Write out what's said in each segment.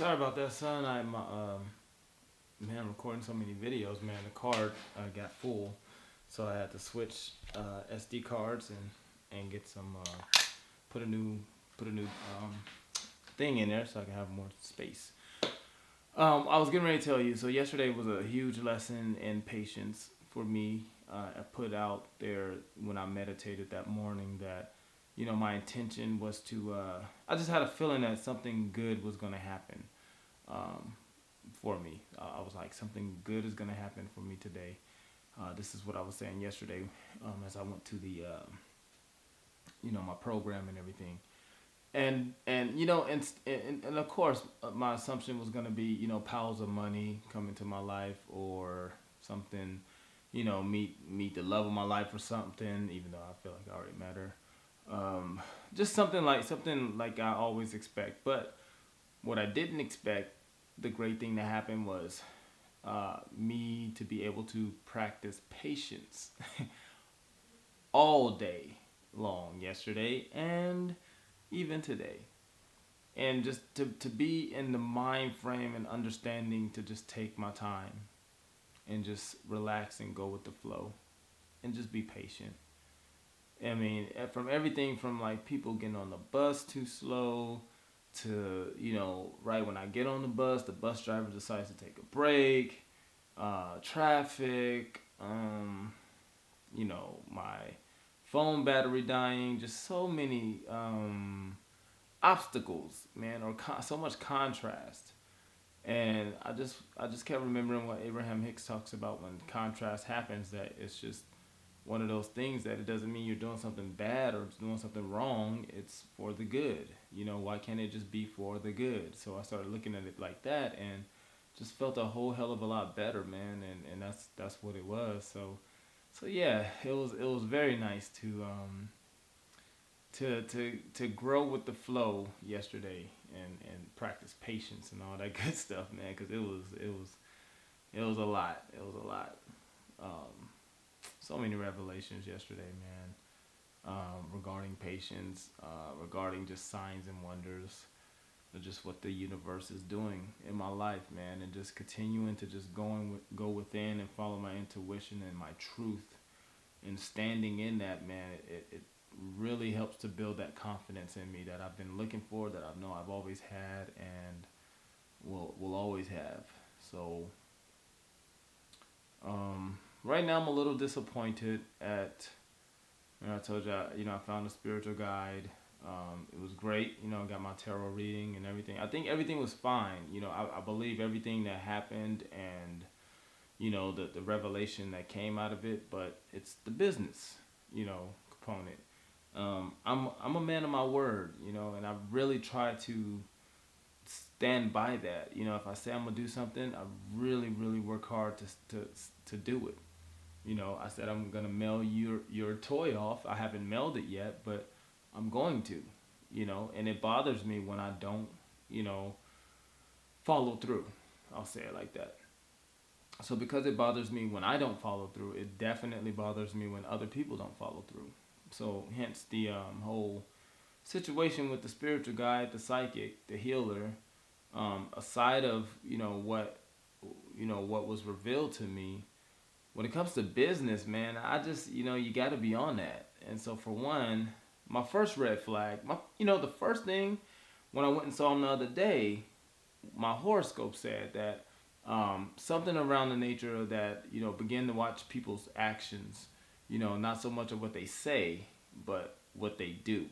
Sorry about that, son. I'm recording so many videos, man. The card got full, so I had to switch SD cards and get some put a new put a new thing in there so I can have more space. I was getting ready to tell you. So yesterday was a huge lesson in patience for me. I put out there when I meditated that morning that my intention was to. I just had a feeling that something good was going to happen um, for me. I was like, something good is going to happen for me today. This is what I was saying yesterday as I went to the my program and everything. And of course my assumption was going to be piles of money come into my life or something, meet the love of my life or something, even though I feel like I already met her. Just something like I always expect. But what I didn't expect, the great thing that happened was me to be able to practice patience all day long yesterday and even today. And just to be in the mind frame and understanding to just take my time and just relax and go with the flow and just be patient. I mean, from everything from like people getting on the bus too slow to, right when I get on the bus driver decides to take a break, traffic, my phone battery dying, just so many obstacles, man, or so much contrast. And I just kept remembering what Abraham Hicks talks about when contrast happens, that it's just one of those things that it doesn't mean you're doing something bad or doing something wrong. It's for the good. Why can't it just be for the good? So I started looking at it like that and just felt a whole hell of a lot better, man. And that's what it was. So yeah, it was very nice to grow with the flow yesterday and practice patience and all that good stuff, man. Because it was a lot. It was a lot. So many revelations yesterday, man. Regarding patience, regarding just signs and wonders, of just what the universe is doing in my life, man, and just continuing to just go within and follow my intuition and my truth, and standing in that, man. It really helps to build that confidence in me that I've been looking for, that I know I've always had and will always have. So right now I'm a little disappointed at. I told you, I found a spiritual guide. It was great. I got my tarot reading and everything. I think everything was fine. I believe everything that happened and, the revelation that came out of it, but it's the business, component. I'm a man of my word, and I really try to stand by that. If I say I'm gonna do something, I really, really work hard to do it. I said I'm gonna mail your toy off. I haven't mailed it yet, but I'm going to. And it bothers me when I don't, you know, follow through. I'll say it like that. So because it bothers me when I don't follow through, it definitely bothers me when other people don't follow through. So hence the whole situation with the spiritual guide, the psychic, the healer. Aside of what was revealed to me, when it comes to business, man, I just you got to be on that. And so for one, my first red flag, the first thing when I went and saw him the other day, my horoscope said that something around the nature of that, begin to watch people's actions, not so much of what they say, but what they do.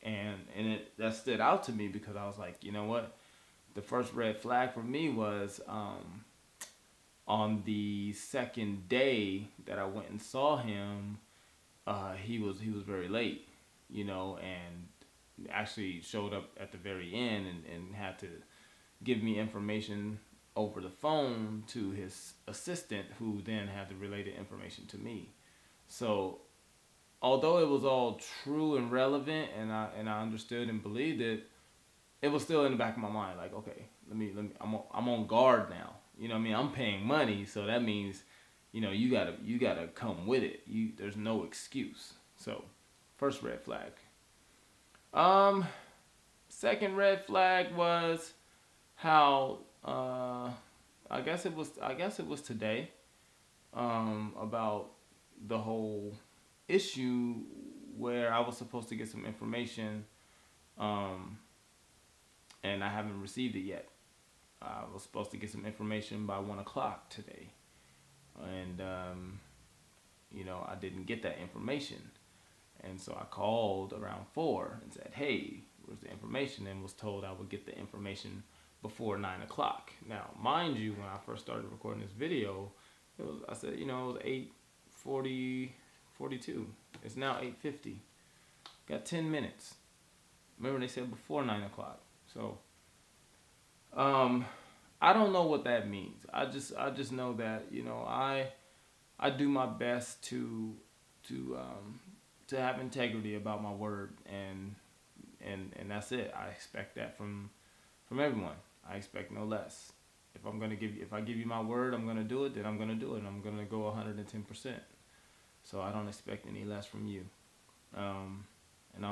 That stood out to me because I was like, you know what? The first red flag for me was on the second day that I went and saw him, he was very late, and actually showed up at the very end and had to give me information over the phone to his assistant, who then had the related information to me. So although it was all true and relevant, and I understood and believed it, it was still in the back of my mind. Like, okay, let me. I'm on guard now. You know what I mean? I'm paying money, so that means, you gotta come with it. There's no excuse. So, first red flag. Um, Second red flag was how I guess it was today, about the whole issue where I was supposed to get some information, um, and I haven't received it yet. I was supposed to get some information by 1 o'clock today, and I didn't get that information, and so I called around 4 and said, "Hey, where's the information?" And was told I would get the information before 9 o'clock. Now, mind you, when I first started recording this video, I said, it was 8:40, 42. It's now 8:50. Got 10 minutes. Remember they said before 9 o'clock. So, um, I don't know what that means. I just know that I do my best to to have integrity about my word, and that's it. I expect that from everyone. I expect no less. If I give you my word, I'm gonna do it. Then I'm gonna do it. And I'm gonna go 110%. So I don't expect any less from you. Um, and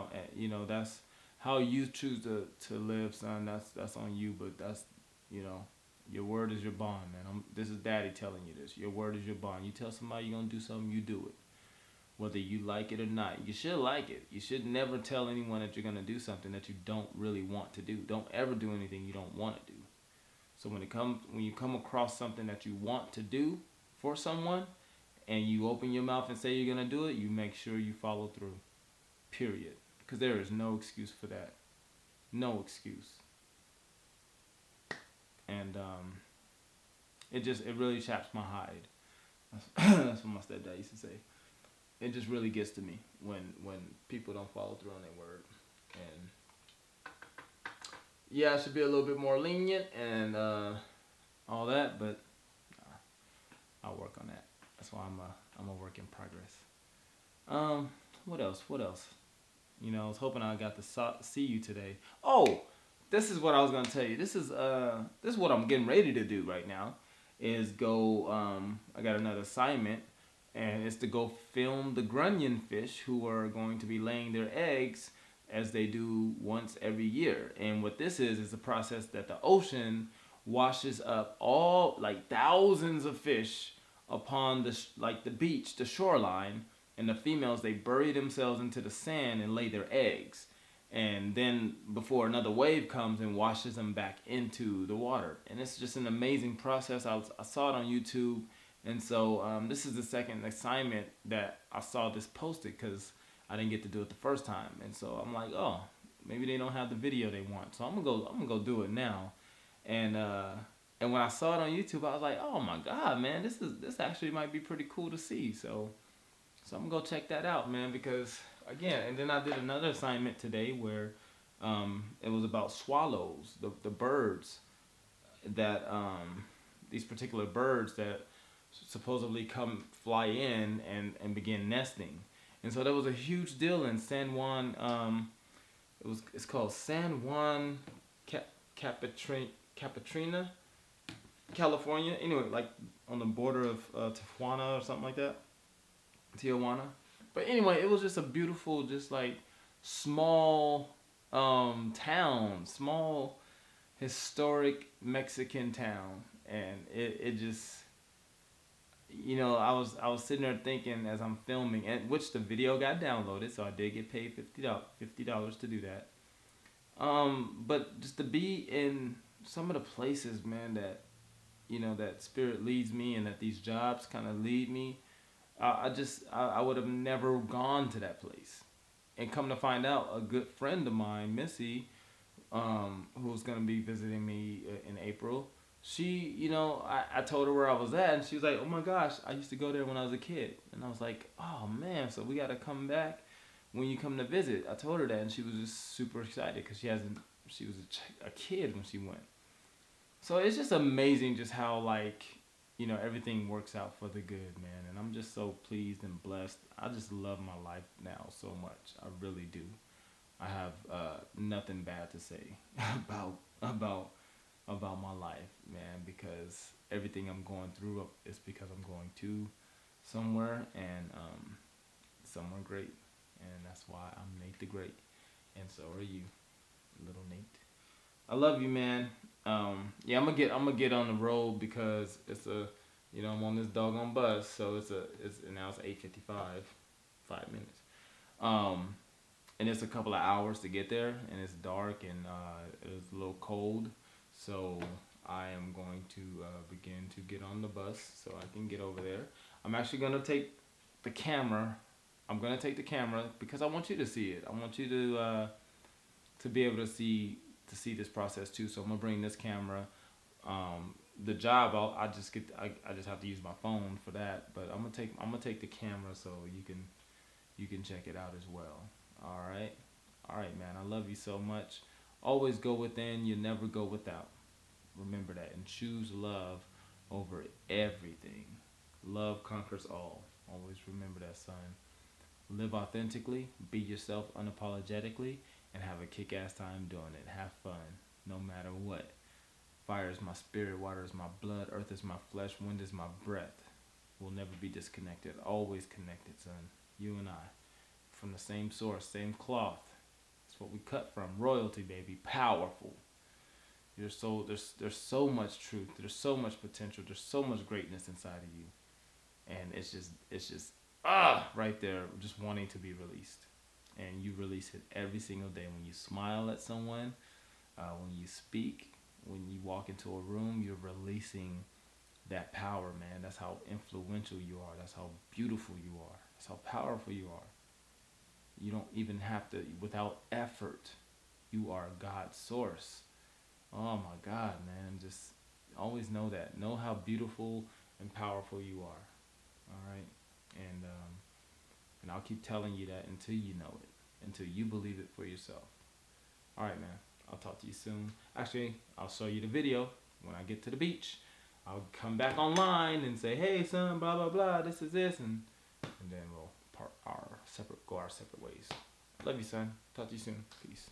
that's how you choose to live, son. That's on you. But that's you know your word is your bond, man. This is Daddy telling you this. Your word is your bond. You tell somebody you're gonna do something, you do it, whether you like it or not. You should like it. You should never tell anyone that you're gonna do something that you don't really want to do. Don't ever do anything you don't want to do. So when you come across something that you want to do for someone, and you open your mouth and say you're gonna do it, you make sure you follow through. Period. Because there is no excuse for that. No excuse. And it really chaps my hide. That's what my stepdad used to say. It just really gets to me when people don't follow through on their word. And yeah, I should be a little bit more lenient and all that, but I'll work on that. That's why I'm a work in progress. What else? What else? I was hoping I got to see you today. Oh, this is what I was gonna tell you. This is what I'm getting ready to do right now. Is go. I got another assignment, and it's to go film the grunion fish who are going to be laying their eggs as they do once every year. And what this is a process that the ocean washes up all like thousands of fish upon the beach, the shoreline, and the females they bury themselves into the sand and lay their eggs. And then before another wave comes and washes them back into the water. And it's just an amazing process. I saw it on YouTube. And so this is the second assignment that I saw this posted because I didn't get to do it the first time. And so I'm like, oh, maybe they don't have the video they want. So I'm gonna go do it now. And when I saw it on YouTube, I was like, oh my God, man, this actually might be pretty cool to see. So I'm gonna go check that out, man, because again, and then I did another assignment today where it was about swallows, the birds that these particular birds that supposedly come fly in and begin nesting. And so there was a huge deal in San Juan. It's called San Juan Capistrina, California. Anyway, like on the border of Tijuana or something like that. Tijuana. But anyway, it was just a beautiful, just like small town, small historic Mexican town, and it just I was sitting there thinking as I'm filming, and which the video got downloaded, so I did get paid $50 to do that. But just to be in some of the places, man, that that spirit leads me, and that these jobs kind of lead me. I would have never gone to that place, and come to find out, a good friend of mine, Missy, who's gonna be visiting me in April. She, I told her where I was at, and she was like, "Oh my gosh, I used to go there when I was a kid." And I was like, "Oh man, so we gotta come back when you come to visit." I told her that, and she was just super excited because she was a kid when she went. So it's just amazing just how everything works out for the good, man. And I'm just so pleased and blessed. I just love my life now so much. I really do. I have nothing bad to say about my life, man, because everything I'm going through is because I'm going to somewhere, and somewhere great. And that's why I'm Nate the Great. And so are you, little Nate. I love you, man. Yeah, I'm gonna get on the road because it's a, you know, I'm on this doggone bus, so it's now it's 8:55, 5 minutes. Um, and it's a couple of hours to get there, and it's dark and it's a little cold, so I am going to begin to get on the bus so I can get over there. I'm actually gonna take the camera. I'm gonna take the camera because I want you to see it. I want you to be able to see this process too. So I'm gonna bring this camera. The job I just get I just have to use my phone for that. But I'm gonna take the camera so you can check it out as well. All right, man. I love you so much. Always go within. You never go without. Remember that and choose love over everything. Love conquers all. Always remember that, son. Live authentically, be yourself unapologetically, and have a kick ass time doing it. Have fun, no matter what. Fire is my spirit, water is my blood, earth is my flesh, wind is my breath. We'll never be disconnected, always connected, son. You and I, from the same source, same cloth. That's what we cut from. Royalty, baby. Powerful. There's so much truth. There's so much potential. There's so much greatness inside of you, and it's just right there, just wanting to be released. And you release it every single day when you smile at someone, when you speak, when you walk into a room. You're releasing that power, man. That's how influential you are. That's how beautiful you are. That's how powerful you are. You don't even have to, without effort, you are God's source. Oh my God, man. Just always know that. Know how beautiful and powerful you are. All right? And I'll keep telling you that until you know it, until you believe it for yourself. All right, man. I'll talk to you soon. Actually, I'll show you the video when I get to the beach. I'll come back online and say, hey, son, blah, blah, blah, this is this. And then we'll go our separate ways. Love you, son. Talk to you soon. Peace.